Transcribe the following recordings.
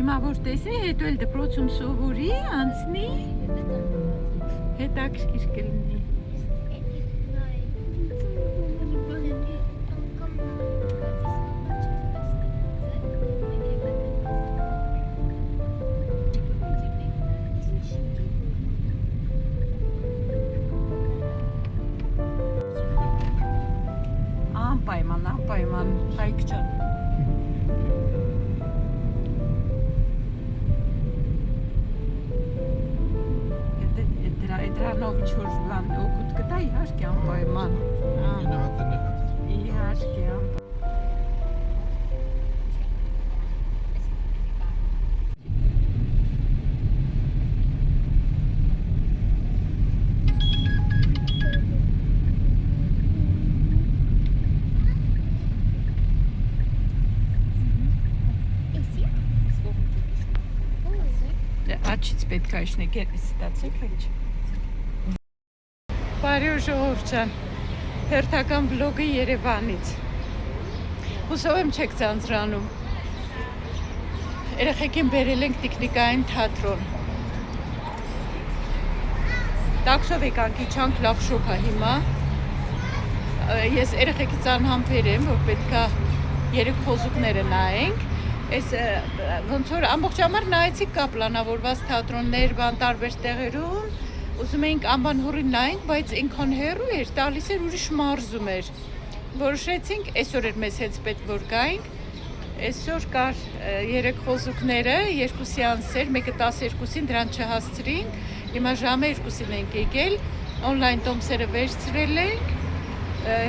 հիմա որ տեսնի, հետո էլ դպրոցում սովորի, անցնի, հետաքրքիր կլինի։ Անպայման, Հայկ ջան։ Դրանով ինչ-որ բան օգուտ կտա, իհարկե անպայման։ Իհարկե անպայման։ Աչից պետք է իշնեք, ստացեք ինչ։ Բարի ու ժողովուրդ ջան, հերթական վլոգը Երևանից։ Հուսով եմ չեք ձանձրանում։ Երեխեքին բերել ենք տիկնիկային թատրոն։ Տաքսով եկանք իջանք, լավ շոկ է հիմա։ Ես երեխեքից անհամբեր եմ, որ պետք է երեք խոզուկները նայենք։ Այս ոնց որ ամբողջ համար նայեցի կա պլանավորված թատրոններ, բան տարբեր տեղերում, ուզում էինք անբան հորին նայենք, բայց ինքան հեռու էր, տալիս էր ուրիշ մարզում էր։ Որոշեցինք, այսօր էր մեզ հենց պետք որ գայինք, այսօր կար 3 խոզուկները, 2 սեանս էր, մեկը 12-ին դրան չհասցրինք, հիմա ժամը 2-ին ենք եկել, օնլայն տոմսերը վերցրել ենք,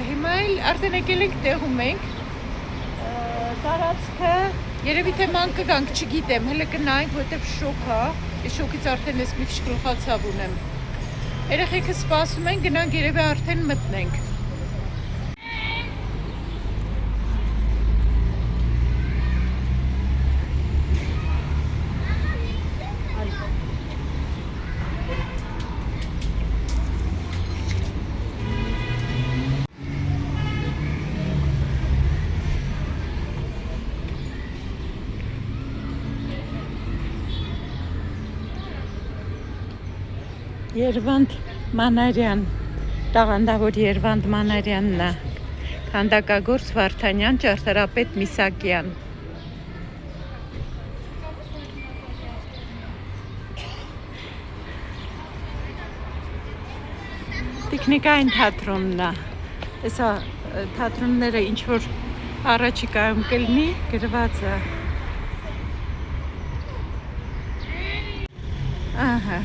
հիմա էլ արդեն եկել ենք տեղում ենք, տարածքը Երևի թե ման կգանք, չգիտեմ, հələ կնայենք, որտեղ շոկ է, այս շոկից արդեն ես մի քիչ գլխացավ ունեմ։ Երեխեքը սպասում են, գնանք երևի արդեն մտնենք։ Երվանդ Մանարյան, տաղանդավոր Երվանդ Մանարյանն է, քանդակագործ Վարդանյան, ճարտարապետ Միսակյան։ Տիկնիկային թատրոնն է, հեսա թատրոնները ինչ-որ առաջիկայում կլինի, գրված է։ Ահա։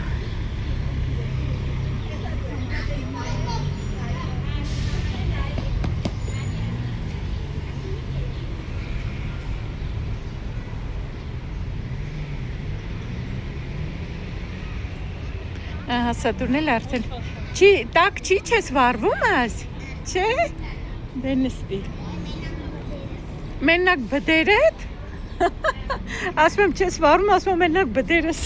Հասատուրն էլ արդեն տակ չի չես վարվում ես, չէ, դե նստի, մենակ բդերդ, ասում եմ չես վարվում, ասում եմ մենակ բդերս,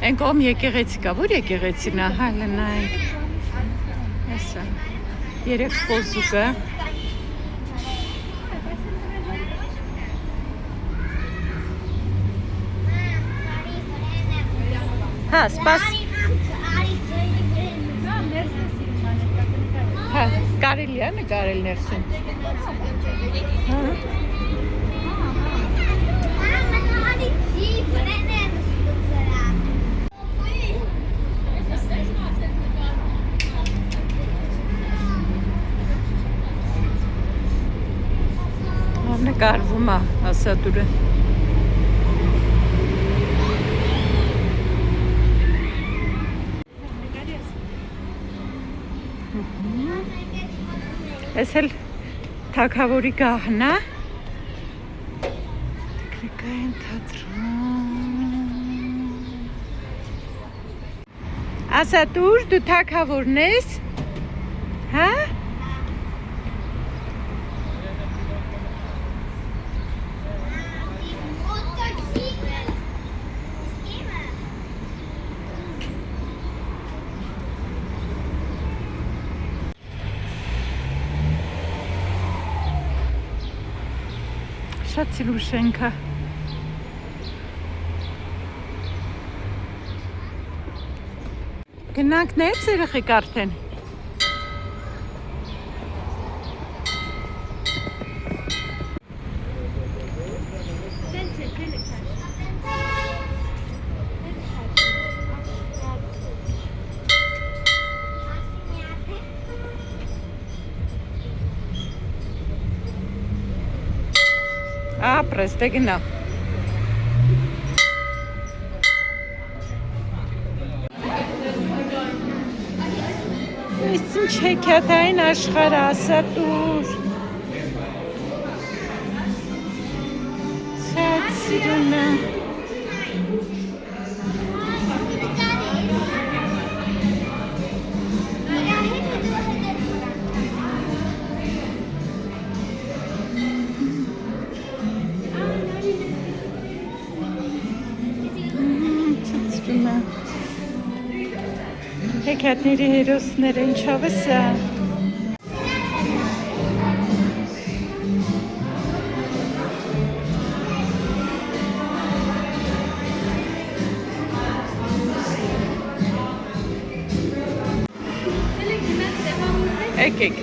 են կողմ եկեղեցի կա, որ եկեղեցին է, հալը նայենք, ասա, 3 խոզուկը, հա, սպաս հա, կարելի է նկարել ներսում նկարվում է ասատուրը Ես էլ թագավորի գահն է Տիկնիկային թատրոն Ասատուր, դու թագավորն ես, հա? Շատ սիրուշ ենք է Գնանք ներս երեխեք արդեն։ Ապրես, դե գնա։ Այս ինչ հեքիաթային աշխարհ ասա տուր։ Շատ սիրուն է։ Հեքիաթների հերոսները ինչով է սա։ Եկեք։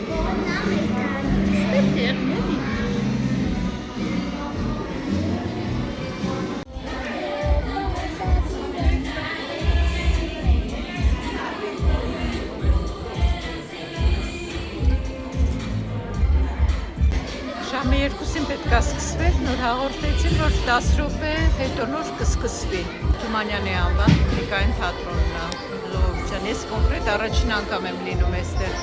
Ժամը 2-ին պետք է սկսվեր, նոր հաղորդեցին, որ 10 րոպե հետո նոր կսկսվի։ Թումանյանի անվան տեխնիկային թատրոնն է։ Ժողովուրդ, ես կոնկրետ առաջին անգամ եմ լինում այստեղ։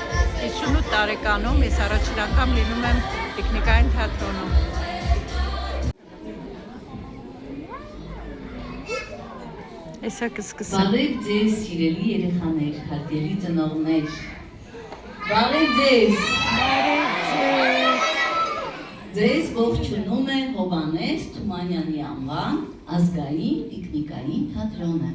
58 տարեկանում ես առաջին անգամ լինում եմ տեխնիկային թատրոնում։ Այսա կսկսեմ։ Բարև ձեզ, սիրելի երեխաներ, հարգելի ծնողներ։ Բարև ձեզ։ Բարև ձեզ։ Ձեզ ողջունում է Հովհաննես Թումանյանի անվան ազգային տեխնիկային թատրոնը։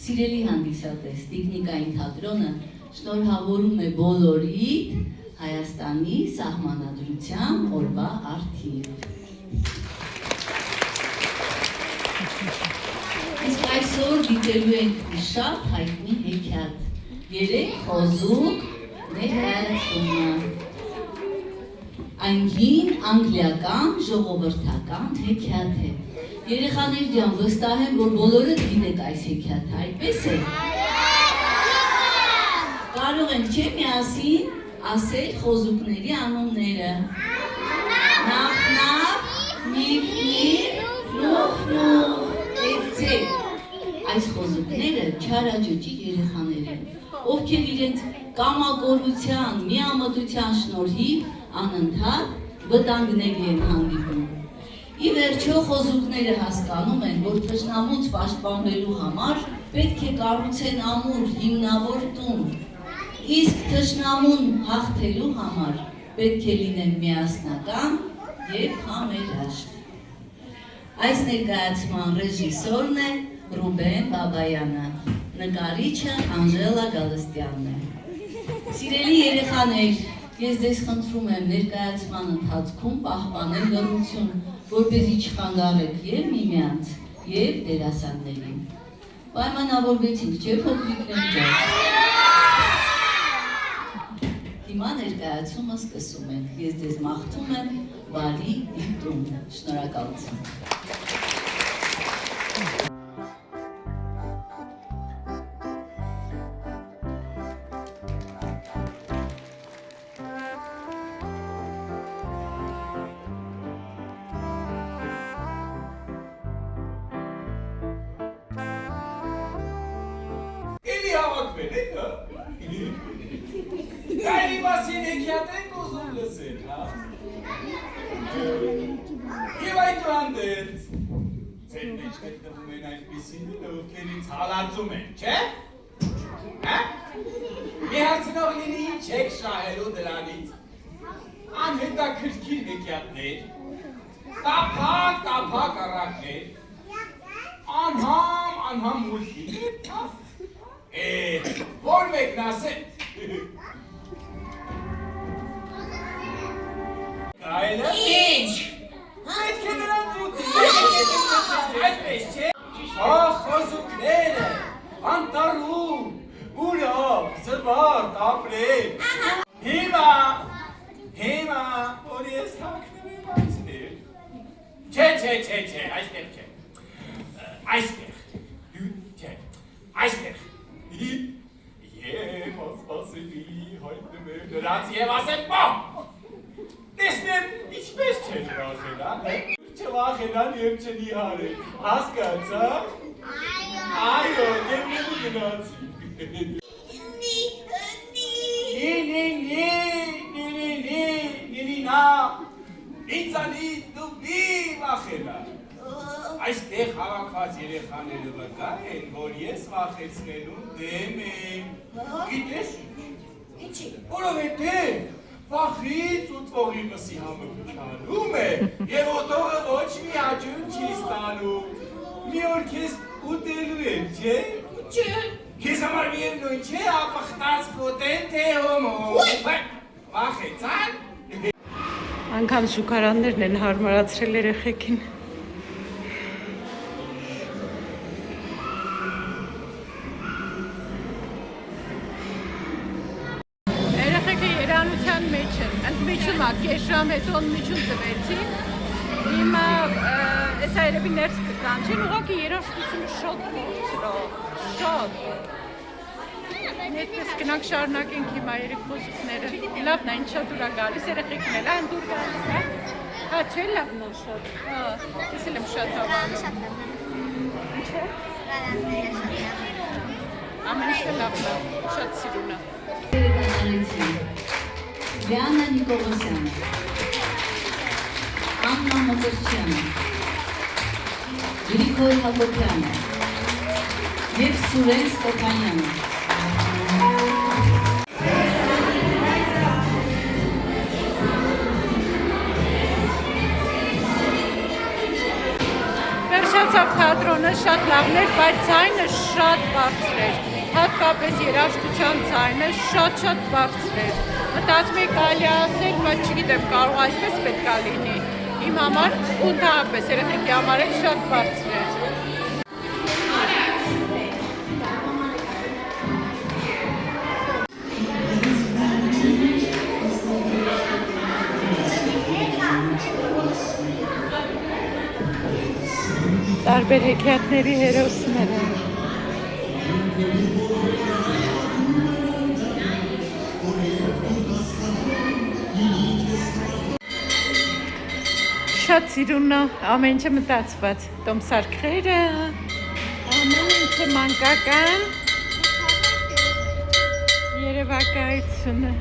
Սիրելի հանդիսատես, տեխնիկային թատրոնը շնորհավորում է բոլորիդ Հայաստանի սահմանադրության օրվա առթիվ։ Իսկ այսօր դիտելու ենք մի շատ հայտնի հեքիաթ, երեք խոզուկ ներկայացումը։ Այն հին անգլիական ժողովրդական հեքիաթ է։ Երեխաներ ջան, վստահ եմ, որ բոլորդ գիտեք այս հեքիաթը, այդպես է։ Կարող ենք չէ՞ միասին ասել խոզուկների անունները։ Նախ, նիվ, նուխ, այս խոզուկները չարաճճի երեխաներ են, ովքեր իրենց կամակորության, միամտության շնորհիվ անընդհատ վտանգների են հանդիպում։ Ի վերջո խոզուկները հասկանում են, որ թշնամուց պաշտպանվելու համար պետք է կառուցեն ամուր հիմնավոր տուն, իսկ թշնամուն հաղթելու համար պետք է լինեն միասնական և համերաշխ։ Այս ներկայացման ռեժիսորն է Ռուբեն Բաբայանը, նկարիչը Անժելա Գալստյանն է։ Սիրելի երեխաներ, ես ձեզ խնդրում եմ ներկայացման ընթացքում պահպանել լռություն, որպեսզի չխանգարեք և միմյանց, և դերասաններին։ Պայմանավորվեցինք, չէ՞ փոքրիկներ ջան։ Հիմա ներկայացումը սկսում ենք։ Ես ձեզ մաղթում եմ բարի դիտում։ Շնորհակալություն։ Կայլի մասին հեքիաթ ենք ուզում լսել, հա։ Եվ այդուհանդերձ, ձեր մեջ գտնվում են այնպիսիները, ովքեր ինձ հալածում են, չէ՞։ Հա։ Մի հարցնող լինի ինչ եք շահելու դրանից։ Անհետաքրքիր հեքիաթներ, տափակ առակներ, անհամ մուլտֆիլմներ, որ մեկն ասել։ Կայլը։ Ինչ։ Պետք է նրանց ուտի։ Այդպես չէ։ Խոզուկները, անտառում, ուր Ծվարդ, ապրել։ Հիմա, որ ես հակնվեմ այստեղ։ Չէ, այստեղ չէ։ Այստեղ, այստեղ։ Եվ ասպասելի հայտնում է նրանց և ասեմ բամ։ Տեսնեմ, ինչպես չեն վախենան, չվախենան և չնիհարեն, հասկացա՞ք։ Այո, և նետու գնացի։ Նինա, ինձանից դու մի վախենա։ Այստեղ հավաքված երեխաները վկա են, որ ես վախեցնելու դեմ եմ։ Գիտես ինչի, որովհետև վախից ուտվողի մսի համը փչանում է և օտողը ոչ մի աճում չի ստանում։ Մի օր քեզ ուտելու են, չէ։ Քեզ համար միևնույն չէ, ապխտած կոտեն թե հոմո։ Վախեցան։ Անգամ շուկարաններն են հարմարացրել երեխեքին։ Երեխեքը երանության մեջ են, ընդմիջում է, կես ժամ հետո ընդմիջում տվեցին, հիմա ես այրեպի ներս կկանչեն, ուղղակի երաշտությունը շոտ փորձրով, շոտ։ Այդպես գնանք շարունակենք հիմա երեք խոսուկները, լավն է, ինչ շատ ուրա գալիս, երեխեքն էլ, այն դուր գալիս է, հա, չէ լավն է շատ, ես էլ եմ շատ հավանում, ինչ է? Ամեն ինչ լավն է, շատ սիրուն է։ Լիանա Նիկոլոսյանը, Աննա Մոկոսյանը, Գրիգոր Հակոբյանը և Սուրեն Ստեփանյանը։ Վերջացավ թատրոնը, շատ լավն էր, բայց ձայնը շատ բարձր էր, հատկապես երաժշտության ձայնը շատ բարձր էր։ Մտածում եք կարելի ասել, բայց չգիտեմ, կարող այսպես պետք է լինի։ Իմ համար ու ընդհանրապես երեխեքի համար էլ շատ բարձր էր։ Տարբեր հեքիաթների հերոսներ են։ Շատ սիրուն է, ամեն ինչը մտածված, տոմսարկղերը, ամեն ինչը մանկական, երևակայությունը։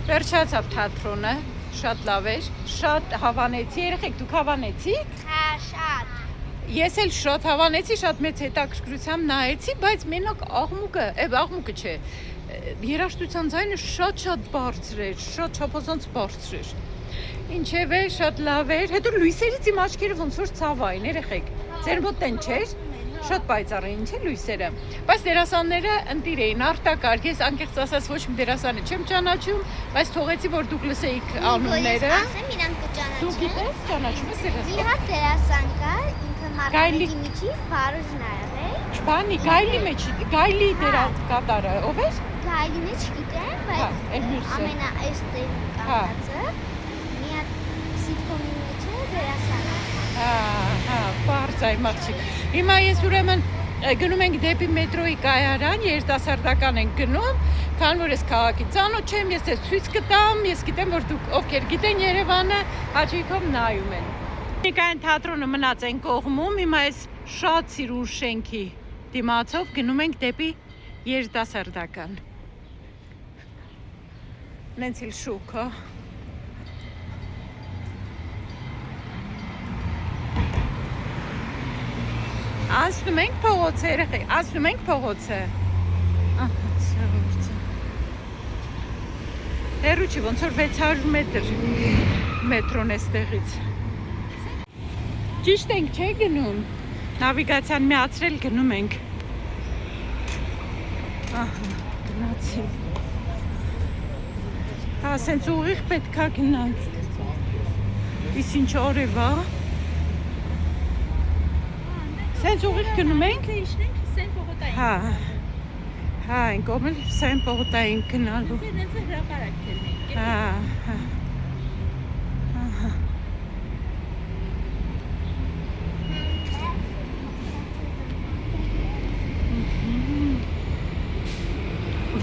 Վերջացավ թատրոնը, շատ լավ էր, շատ հավանեցի, երեխեք դուք հավանեցիք։ Հա, շատ։ Ես էլ շատ հավանեցի, շատ մեծ հետաքրքրությամբ նայեցի, բայց մենակ աղմուկը չէ, երաժշտության ձայնը շատ բարձր էր, շատ չափազանց բարձր էր։ Ինչևէ, շատ լավ էր, հետո լույսերից իմ աչքերը ոնց որ ցավային, երեխեք, ձեր մոտ են չէր, շատ պայծառ էին, չէ՞ լույսերը, բայց դերասանները ընտիր էին, արտակարգ, ես անկեղծ ասած ոչ մի դերասանը չեմ ճանաչում, բայց թողեցի, որ դուք լսեիք անունները։ Ասեմ, իրանք կճանաչեն։ Դու գիտես, ճանաչում ես դերասան։ Մի հատ դերասան կա, ինքը Գայլի- Մարտինի միջի Վարուժնարը է։ Չբանի, գայլի դերակատարը, ով էր։ Գայլինը չգիտեմ, Հա, բայց էլ մյուսը։ ամենաէստեղ Հա։ կամածը։ Մի հատ սիտկոմի մեջ է դերասանը։ Հա, պարզ այ մաղջիկ։ Հիմա ես ուրեմն գնում ենք դեպի մետրոյի կայարան, երիտասարդական ենք գնում, քան որ ես քաղաքի ծանոթ չեմ, ես ես ցույց կտամ, ես գիտեմ, որ դուք ովքեր գիտեն Երևանը, հաճույքով նայում են։ Նիկային թատրոնը մնաց այն կողմում, հիմա ես շատ սիրուն շենքի դիմացով գնում ենք դեպի երիտասարդական։ Նենց էլ շուկ, հա։ Անցնում ենք փողոցը, երեխեք, անցնում ենք փողոցը։ Ահա, սովորց։ Հեռու չի, ոնց որ 600 մետր մետրոն է ստեղից։ Ճիշտ ենք, չէ՞ գնում։ Նավիգացիան միացրել գնում ենք։ Ահա, գնացինք։ Հա, սենց ուղիղ պետք է գնանք։ Իսկ ինչ օրև է։ հենց ուղիղ գնում ենք։ Իջնենք Սեն Պողոտային։ Հա։ Հա, այն կողմը Սեն Պողոտային գնալու։ Հենց հրապարակ կերնենք։ Հա, հա։ Ահա։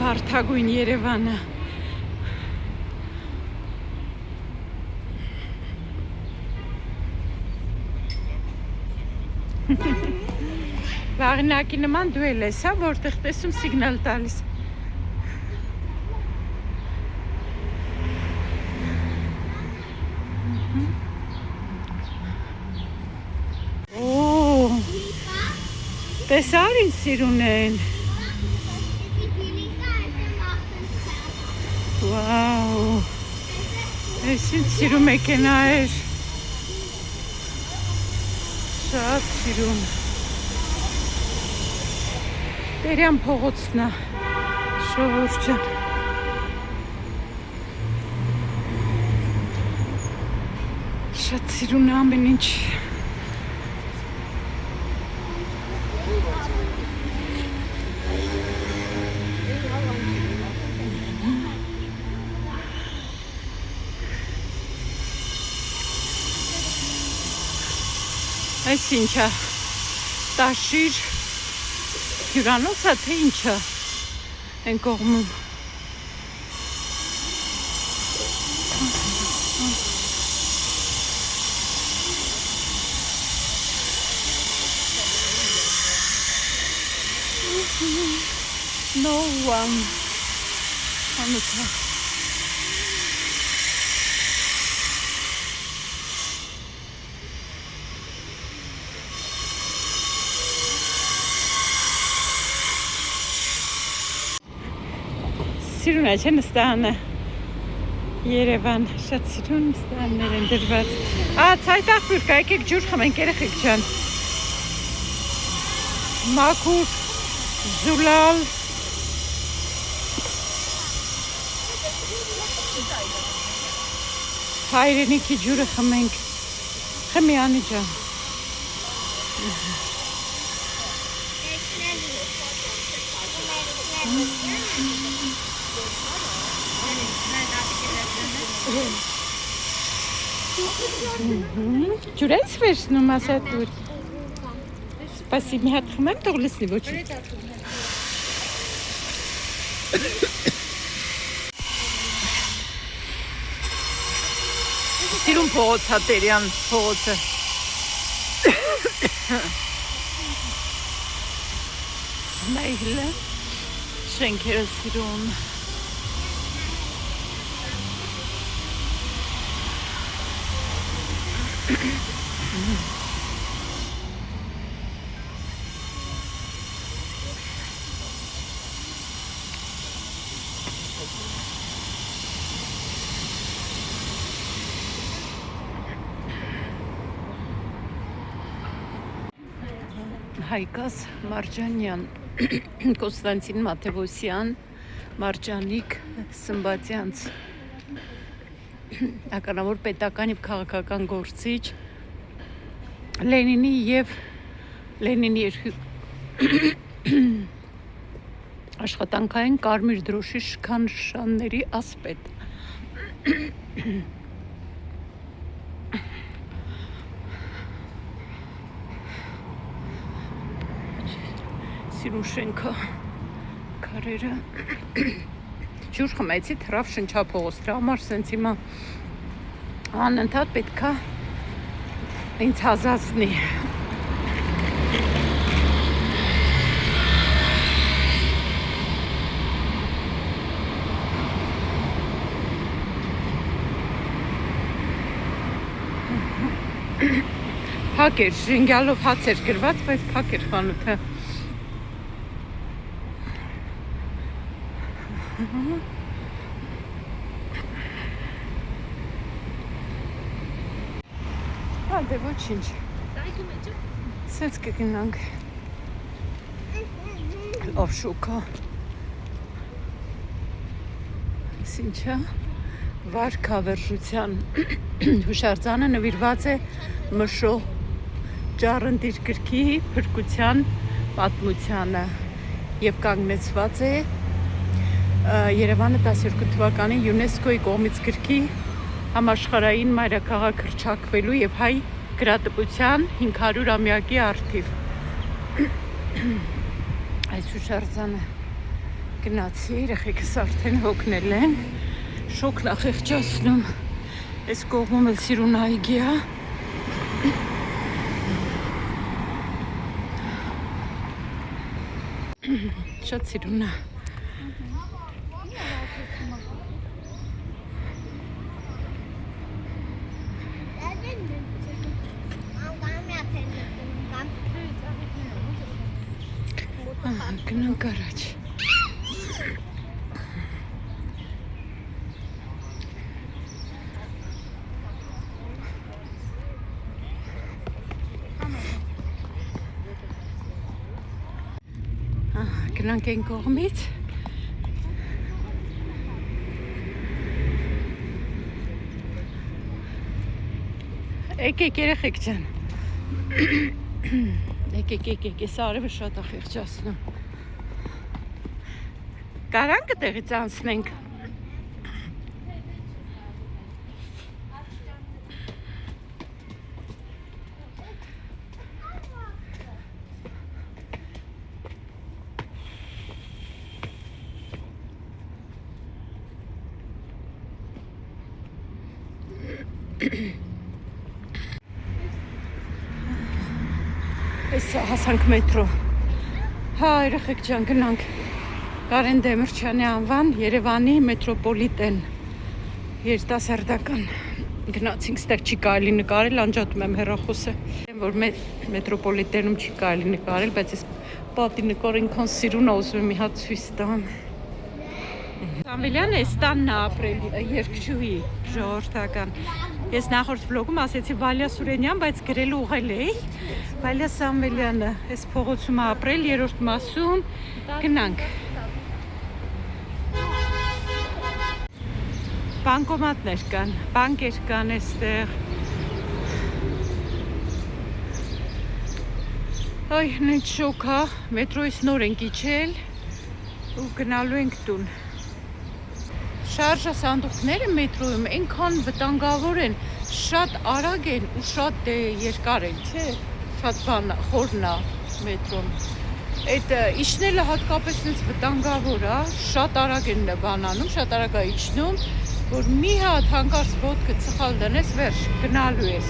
Վարդագույն Երևանը։ Վաղինակի նման դու էլ ես, հա, որտեղ տեսում սիգնալ տալիս։ Օ, տեսար ինձ սիրուն են։ Վաու, ես ինձ սիրում մեքենա էր։ Շատ սիրում։ Տերյան փողոցն է, շողոր ջան։ Շատ սիրուն է ամեն ինչ։ Այս ինչա, տաշիր, հյուրանոց է, թե ինչա, են կողմում։ No one. Անուտա։ Սիրուն է, չէ՞ նստանը։ Երևան, շատ սիրուն նստաններ են դրված։ Ցայտաղբյուր կա, եկեք ջուր խմենք, երեխեք ջան։ Մաքուր, զուլալ։ Հայրենիքի ջուրը խմենք։ Խմի Անի ջան։ Ջուր ես վերցնում, ասա դուր։ Սպասի, մի հատ խմեմ, թող լսնի ոչինչ։ Սիրուն փողոց հա Տերյան փողոցը։ Նայլը շենքերը սիրուն։ Հայկաս Մարջանյան, Կոստանտին Մաթևոսյան, Մարջանիկ Սմբատյանց, ականավոր պետական և քաղաքական գործիչ, Լենինի և Լենինի աշխատանքային կարմիր դրոշի շքանշանների ասպետ։ Սիրուն շենքը, քարերը, ջուր խմեցի, թրավ շնչափողոց, դրա համար սենց հիմա անընդհատ պետքա ինձ հազացնի։ Փակ էր, ժենգյալով հաց էր գրված, բայց փակ էր խանութը։ Դե ոչինչ։ Սենց կգնանք։ Լավ շուկա։ Ինչա վարքավերժության հուշարձանը նվիրված է Մշո Ճառնդիր գրքի փրկության պատմությանը եւ կանգնեցված է Երևանը 12 թվականին ՅՈՒՆԵՍԿՕ-ի կողմից գրքի համաշխարհային մայրաքաղաք հռչակվելու եւ հայ գրատպության 500-ամյակի առթիվ այս հուշարձանը գնացի, երեխեքս արդեն հոգնել են, շոկն ախեղճացնում, այս կողմում էլ սիրուն այգի է, շատ սիրուն է, գնանք առաջ. Գնանք այն կողմից. Եկեք երեխեք ջան. եկեք, այս արևը շատ է խեղճացնում. Կարանք տեղից անցնենք. Այս հասանք մետրո. Հա, երեխեք ջան, գնանք. Կարեն Դեմիրճյանի անվան Երևանի մետրոպոլիտեն երիտասարդական գնացինք, ստեղ չի կարելի նկարել, անջատում եմ հեռախոսը, որ մետրոպոլիտենում չի կարելի նկարել, բայց այս պատի նկարը ինքան սիրուն է, ուզում եմ մի հատ ցույց տամ. Սամվելյանը այս տանն է ապրել, երգչուհի, ժողովրդական. Ես նախորդ վլոգում ասեցի Վալյա Սուրենյան, բայց գրել ուղղել էի. Վալյա Սամվելյանը այս փողոցում է ապրել, 3-րդ մասում, գնանք. Բանկոմատներ կան, բանկեր կան այստեղ. Այ, նույն շոկ է, մետրոյից նոր ենք իջել ու գնալու ենք տուն. Շարժա սանդուղքները մետրոյում այնքան վտանգավոր են, շատ արագ են ու շատ երկար են, չէ, շատ խորն է մետրոն. Այդ իջնելը հատկապես ինձ վտանգավոր է, շատ արագ են բանանում, շատ արագ է իջնում, որ մի հատ հանկարծ ոտքը ծխալ դնես, վերջ, գնալու ես.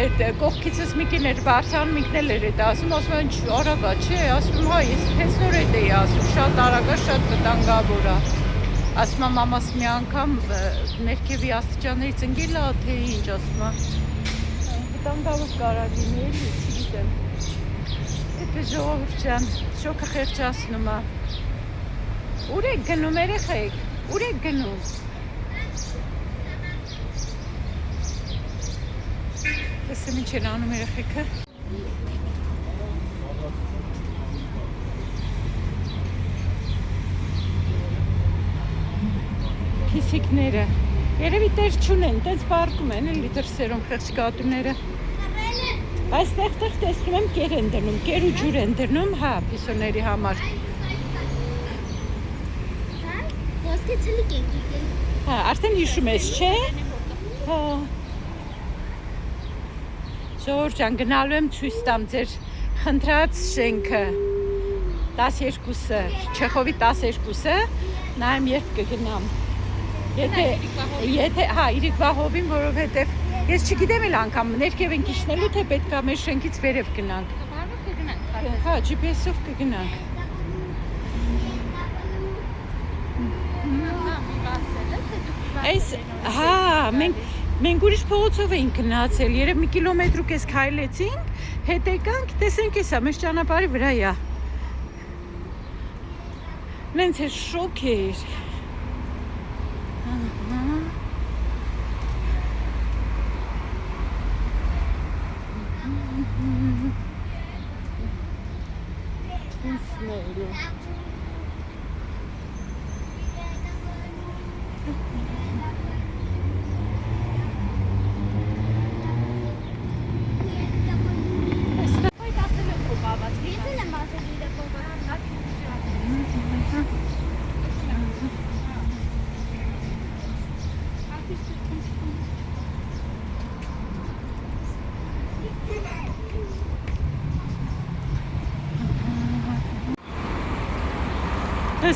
Այդ կողքիցս մի կին էր բարձրանում, ինքն էլ էր այդ ասում, ասում են արագ է, չէ, ասում հա, ես հենց նոր այդ էի ասում, շատ արագ է, շատ վտանգավոր է. Ասում եմ մամաս մի անգամ ներքևի աստիճաններից ընկել է, թե ինչ ասում եմ, վտանգավոր կարա լինի, էլի, չգիտեմ. Այդպես ժողովուրդ ջան, շոկը խեղճացնում է. Ուր եք գնում երեխեք, ուր եք գնում? Տեսեմ ինչ են անում երեխեքը. Քիսիկները, երևի տեր չունեն, տենց պարկում են, էլի դրսերում խեղճ կատուները. Այս տեղ տեսնում եմ կեր են դնում, կեր ու ջուր են դնում, հա, պիսոների համար. Ոսկե ցլիկ ենք եկել։ Հա, արդեն հիշում ես, չէ? Հա։ Ժողովուրդ ջան, գնալու եմ ցույց տամ ձեր խնդրած շենքը 12-ը, Չեխովի 12-ը, նայեմ երբ կգնամ։ Եթե, հա, իրիկվա հովին, որովհետև ես չգիտեմ էլ անգամ ներքև ենք իջնելու, թե պետք է մեր շենքից վերև գնանք։ Հա, GPS-ով կգնանք։ Այս, հա, մենք ուրիշ փողոցով էինք գնացել, երև մի կիլոմետր ու կես քայլեցինք, հետ եկանք, տեսենք էսա, մեր ճանապարհի վրա է։ Նենց է շոկ էր։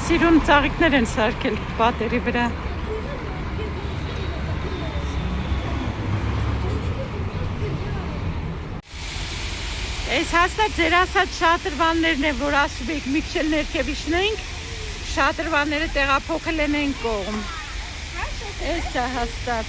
սիրուն ծաղիկներ են սարքել պատերի վրա։ Այս հաստատ ձեր ասած շատրվաններն են, որ ասում եք մի քիչ ներքև իջնենք, շատրվանները տեղափոխել են այն կողմ։ Այս է հաստատ։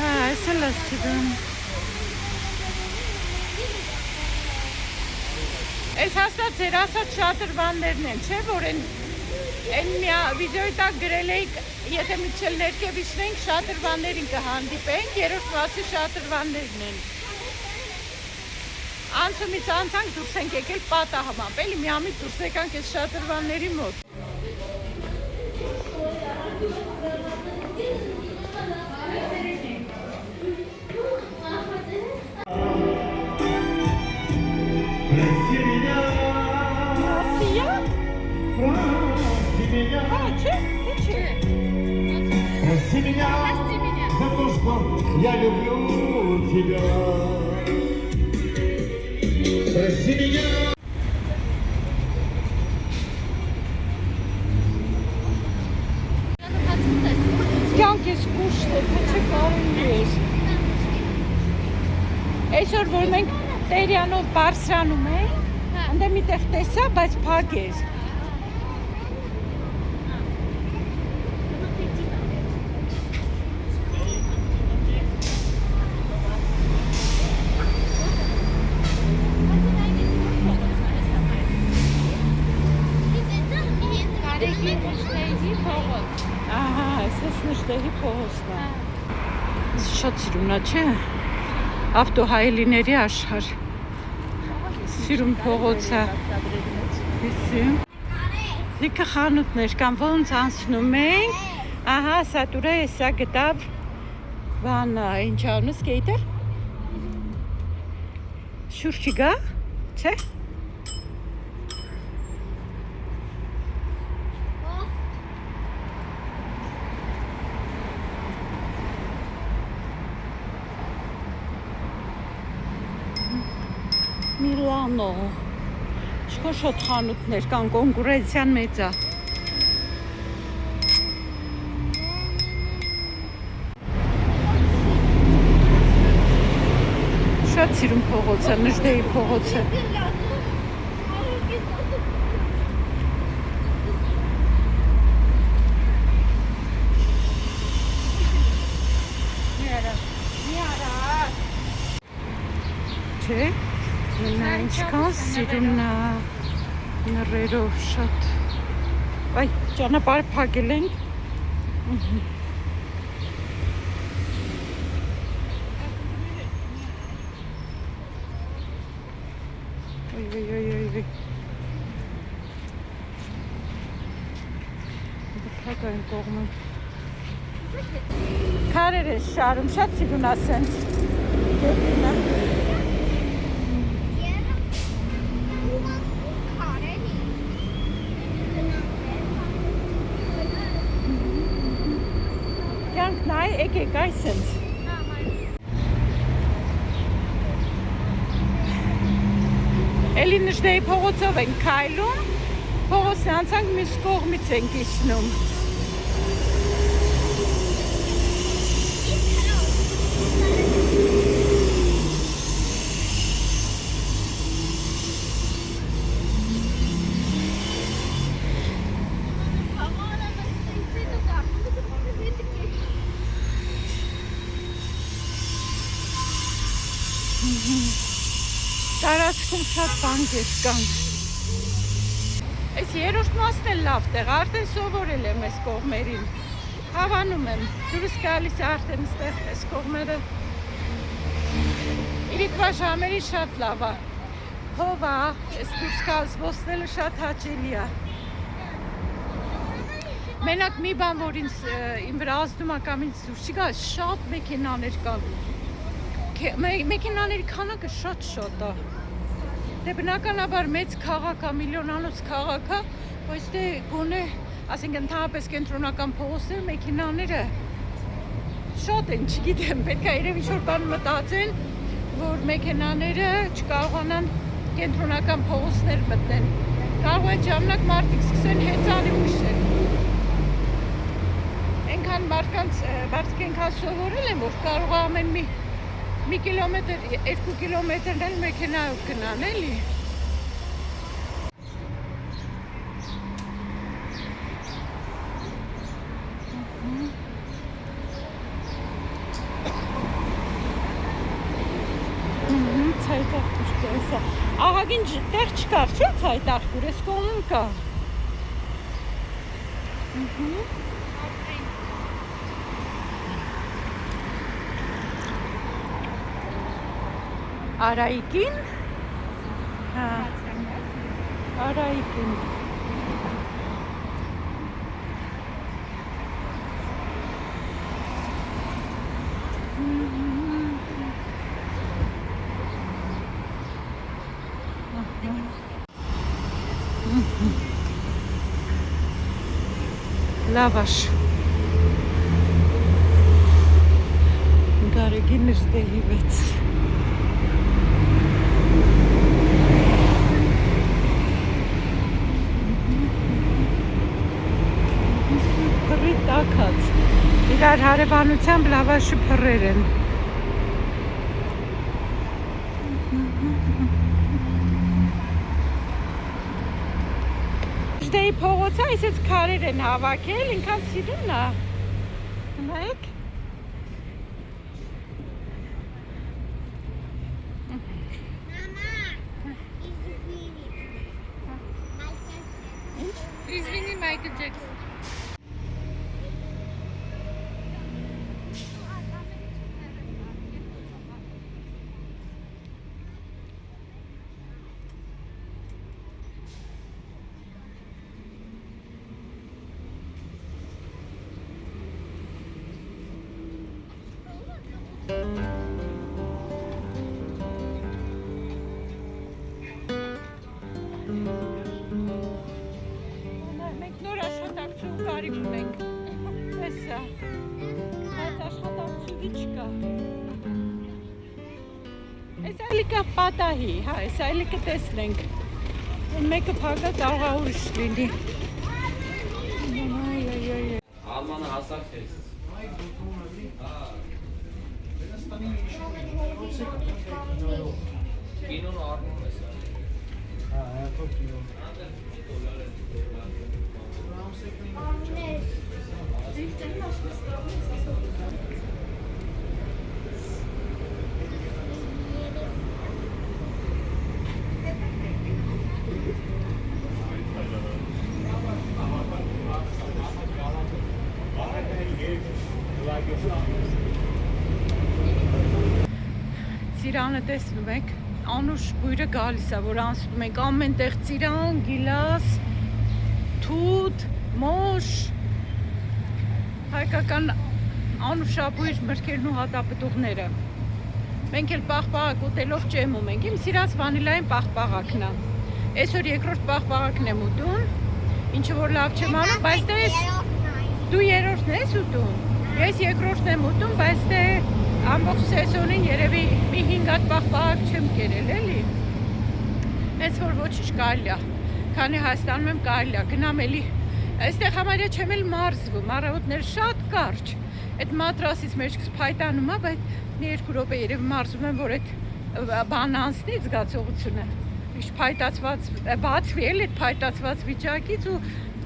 Այս է լասիդում։ Այս հաստատ ձեր ասած շատրվաններն են, չէ, որ են վիդեոյի տակ գրել էիք, եթե մի քիչ ներքև իջնենք, շատրվաններին կհանդիպենք, երրորդ մասի շատրվաններն են։ Անցումից անցանք դուրս ենք եկել պատահմամբ, էլի միամիտ դուրս եկանք այս շատրվանների մոտ։ Прости меня за то, что я люблю тебя. Прости меня. Կյանք ես կուշտ է, թե չէ կարելի ես։ Այսօր որ մենք Տերյանով բարձրանում ենք, ընդ մի տեղ տեսա, բայց փակ էր։ Ահա, այս նշտերի փողոցն է։ Շատ սիրուն է, չէ՞։ Ավտոհայելիների աշխարհ։ Սիրուն փողոց է։ Իսի։ Դիքը խանութներ կան, ոնց անցնում ենք։ Ահա, սատուրը էսա գտավ բանը, ինչ անունը սկեյտեր։ Շուրջի գա, չէ՞։ Միլանո, շքո շատ խանութներ կան, կոնկուրենցիան մեծ է։ Շատ սիրուն փողոց է, Նժդեի փողոցը։ Չէ՞։ Նա ինչքան սիրուն է, նռերով շատ։ Այ, ճանապարհը փակել ենք։ Այ։ Փակ այն կողմը։ Քարեր է շարում, շատ սիրուն է սենց։ Գետինը։ Նայ, եկեք այսենց։ Էլի Նժդեի փողոցով ենք քայլում, փողոցը անցանք մյուս կողմից ենք իջնում։ Տարածքում շատ բանկեր կան։ Այս երրորդ մասն էլ լավ տեղ, արդեն սովորել եմ այս կողմերին։ Հավանում եմ, դուրս գալիս է արդեն ստեղ այս կողմերը։ Իրիկվա ժամերի շատ լավ է։ Հով է, այս դուրս գալիս ոսնելը շատ հաճելի է։ Մենակ մի բան, որ իմ վրա ազդում է կամ ինձ դուրս չի գալիս, շատ մեքենաներ կան։ Մեքենաների քանակը շատ է։ Դե բնականաբար մեծ քաղաք է, միլիոնանոց քաղաք է, բայց դե գոնե, ասենք ընդհանրապես կենտրոնական փողոցները մեքենաները շատ են, չգիտեմ, պետք է երևի ինչ-որ բան մտածեն, որ մեքենաները չկարողանան կենտրոնական փողոցներ մտնեն։ Կարող է ժամանակ մարդիկ սկսեն հեծանի ուշել։ Այնքան մարդիկ այնքան սովորել են, որ կարող է ամեն մի կիլոմետր, 2 կիլոմետրն էլ մեքենայով գնան, էլի։ Ցայտախտուր կա, էսա։ Ահագին տեղ չկար, չէ՞ ցայտախտուր, էս կողմում կա։ Արայիկին։ Հա։ Արայիկին։ Լավաշ։ Գարեգին դեհիվեց։ Փռի տակած։ Իրար հարևանությամբ լավաշի փռեր են։ Դեի փողոցը այսպես քարեր են հավաքել, ինքան սիրուն է։ Նայեք։ Извини, Майкл Джексон. Մենք նոր աշխատակցու կարիք ունենք։ Էսա։ Այս աշխատակցուի չկա։ Էս այլի կա պատահի, հա, էս այլի կտեսնենք։ Այն մեկը փակա կարող է ուրիշ լինի։ Almanı hasar tesis. Kinun armut mesela. Ծիրանը տեսնում եք, անուշ բույրը գալիս է, որ անցնում ենք ամեն տեղ ծիրան, գիլաս, թութ, մոշ, հայկական անուշաբույր մրգերն ու հատապտուղները։ Մենք էլ պաղպաղակ ուտելով ճեմում ենք, իմ սիրած վանիլային պաղպաղակն է։ Այսօր երկրորդ պաղպաղակն եմ ուտում, ինչը որ լավ չեմ անում, բայց դե դու երրորդն ես ուտում։ Ես երկրորդն եմ ուտում, բայց դե ամբողջ սեզոնին երևի մի 5 հատ պաղպաղակ չեմ կերել, էլի։ Հենց որ ոչինչ կարելի է, քանի Հայաստանում եմ կարելի է, գնամ էլի, այստեղ համարյա չեմ էլ մարզվում, առավոտները շատ կարճ, այդ մատրասից մեջքս փայտանում է, բայց 2 րոպե երևի մարզվում եմ, որ այդ բանը անցնի զգացողությունը, միշտ փայտացված, բացվի էլ այդ փայտացված վիճակից ու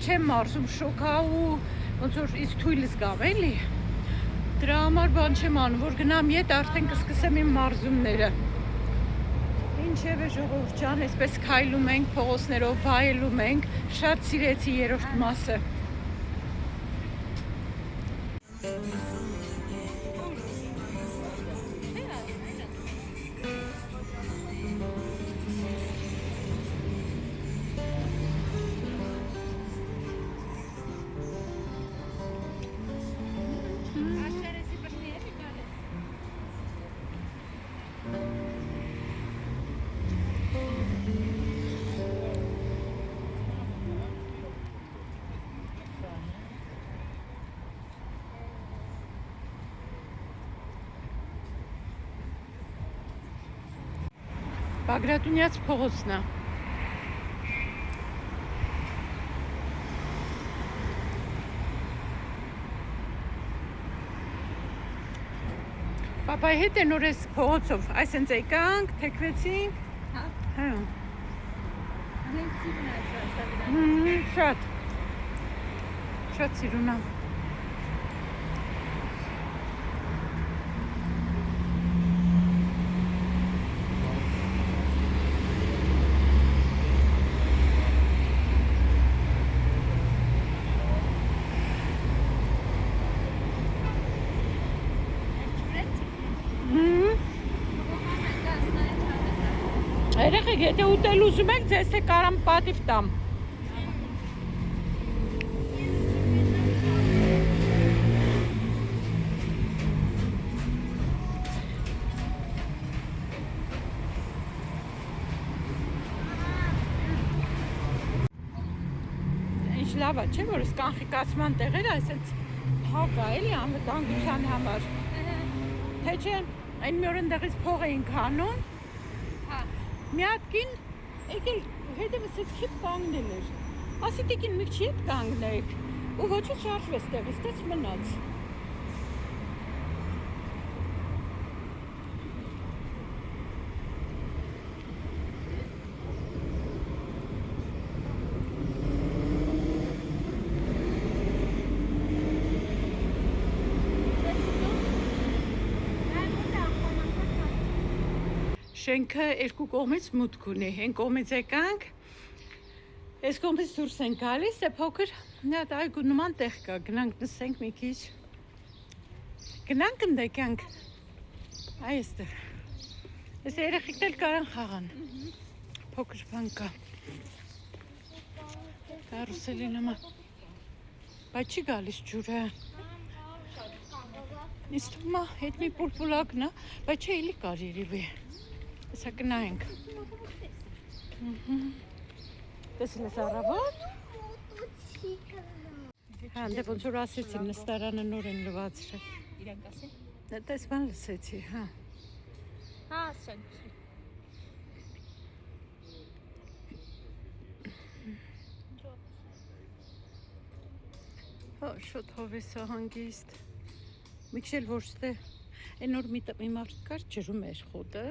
չեմ մարզում, շոկա ու ոնց որ ինձ թույլ զգամ, էլի։ Դրա համար բան չեմ անում, որ գնամ ետ արդեն կսկսեմ իմ մարզումները։ Ինչևէ ժողովուրդ ջան, այսպես քայլում ենք, փողոցներով վայելում ենք, շատ սիրեցի երրորդ մասը։ Բագրատունյաց փողոցն է։ Պապայի հետ է նոր էս փողոցով, այսենց եկանք, թեքվեցինք։ Հա։ Շատ։ Շատ սիրուն է։ Երեխեք, եթե ուտել ուզում եք, ձեզ է կարամ պատիվ տամ։ Ինչ լավ է, չէ՞ որ կանխիկացման տեղերը այսպես փակ է, էլի անվտանգության համար։ Թե չէ, այն մի օր ընդեղից փող էինք հանում։ Մի հատ կին եկել հետևս էս քիփ կանգնել էր։ Ասի տիկին մի քիչ հետ կանգնեք։ Ու ոչինչ շարժվեց տեղից, դες մնաց։ Շենքը երկու կողմից մուտք ունի, այն կողմից եկանք, այս կողմից դուրս ենք գալիս, է փոքր մի հատ այգու նման տեղ կա, գնանք նստենք մի քիչ, գնանք ընդեկանք, այստեղ, այս երեխեքն էլ կարան խաղան, փոքր բան կա, կարուսելի նման, բայց չի գալիս ջուրը, ինձ թվում է հետ մի պուլպուլակն է, բայց չէ էլի կար երևի Հեսա կնայենք Տեսել ես առավոտ Հա, դե ոնց որ ասեցի նստարանը նոր են լվացրել Իրանք ասեն Դες բան լսեցի, հա Հա, ասեն Հա, շոտ հովես է հանգիստ Մի քիչ էլ ոչ թե Այն օր մի մարդ կար ջրում էր խոտը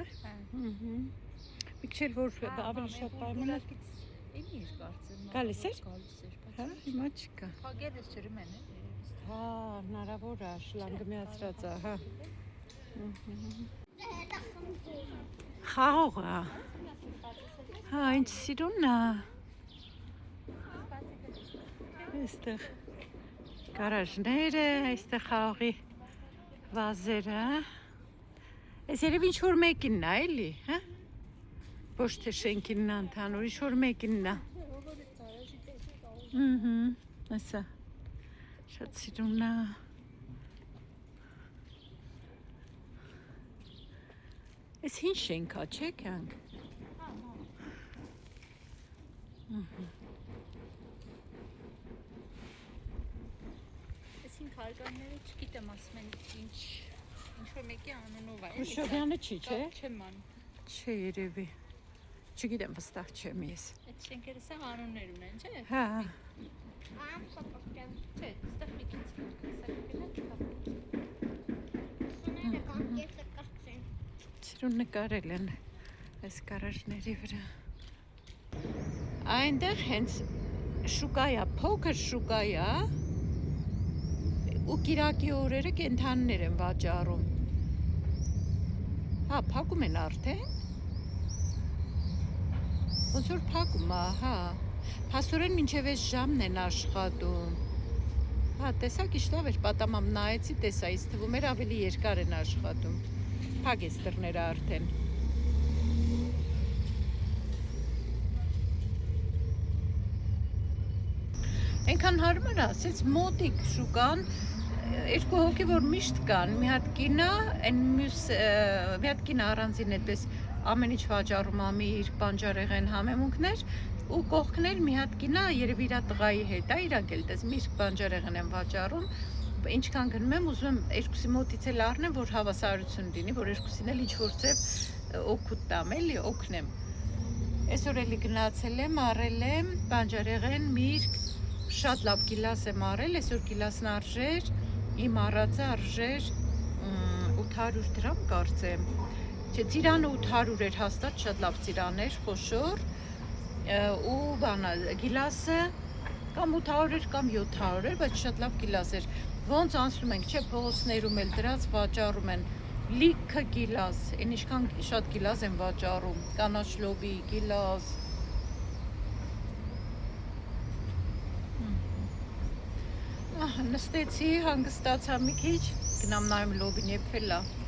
Մի քիչ էլ որ ավելի շատ պայման էր Էլի էր կարծեմ Գալիս էր? Գալիս էր Հա, հիմա չկա Հագեր ես ջրում են Հա, հնարավոր է, շլանգը միացրած է, հա Խաղող է Հա, ինչ սիրուն է Այստեղ Կարաժները, այստեղ խաղողի վազերը Այս երև ինչ-որ մեկինն է, էլի, հա? Ոչ թե շենքինն է ընդհանուր, ինչ-որ մեկինն է Ասա, շատ սիրուն է Այս հին շենք է, չէ՞ կյանք? Այսին քարգանները չգիտեմ ասում են ինչ-որ մեկի անունով է Խուշովյանը չի, չէ՞? Չեմ անում Չէ երևի Չգիտեմ վստահ չեմ ես Այդ շենքերը սա անուններ ունեն, չէ՞? Հա Ամ սապորտեմ Չէ, ստեղ մի քիչ Սուները կանգեսը կրծեն Սիրուն նկարել են այս կարաժների վրա Այնտեղ հենց շուկա է, փոքր շուկա է ու կիրակի օրերը կենթանիներ են վաճառում Հա, փակում են արդեն Ոնց որ փակում է, հա Փաստորեն մինչև այս ժամն են աշխատում Հա, տեսակ ինչ լավ էր, պատամամ նայեցի, տեսա, ինձ թվում էր ավելի երկար են աշխատում Փակ ես դռները արդեն Այնքան հարմար է, ասեց մոտիկ շուկան Երկու հոգի որ միշտ կան, մի հատ կինա, մի հատ կինա առանձին այդպես ամեն ինչ վաճառում ամի իր բանջարեղեն համեմունքներ ու կողքներ մի հատ կինա երևի իր տղայի հետ է իրանք էլ տես միշտ բանջարեղեն են վաճառում ինչքան գնում եմ ուզում եմ երկուսի մոտից էլ առնեմ որ հավասարություն լինի որ երկուսին էլ ինչ որ ձև օգուտ տամ, էլի օգնեմ։ Այսօր էլի գնացել եմ, առել եմ բանջարեղեն, միրգ, շատ լավ գիլաս եմ առել, այսօր գիլասն արժեր, իմ առածը արժեր 800 դրամ կարծեմ։ Չէ, ծիրանը 800 էր հաստատ, շատ լավ ծիրան էր, խոշոր, ու բանա, գիլասը կամ 800 էր կամ 700 էր, բայց շատ լավ գիլաս էր։ Ոնց անցնում ենք, չէ, փողոցներում էլ դրած վաճառում են լիքը գիլաս, այն ինչքան շատ գիլաս են վաճառում, կանաչ լոբի գիլաս։ Նստեցի, հանգստացա մի քիչ, գնամ նայեմ լոբին եփել է։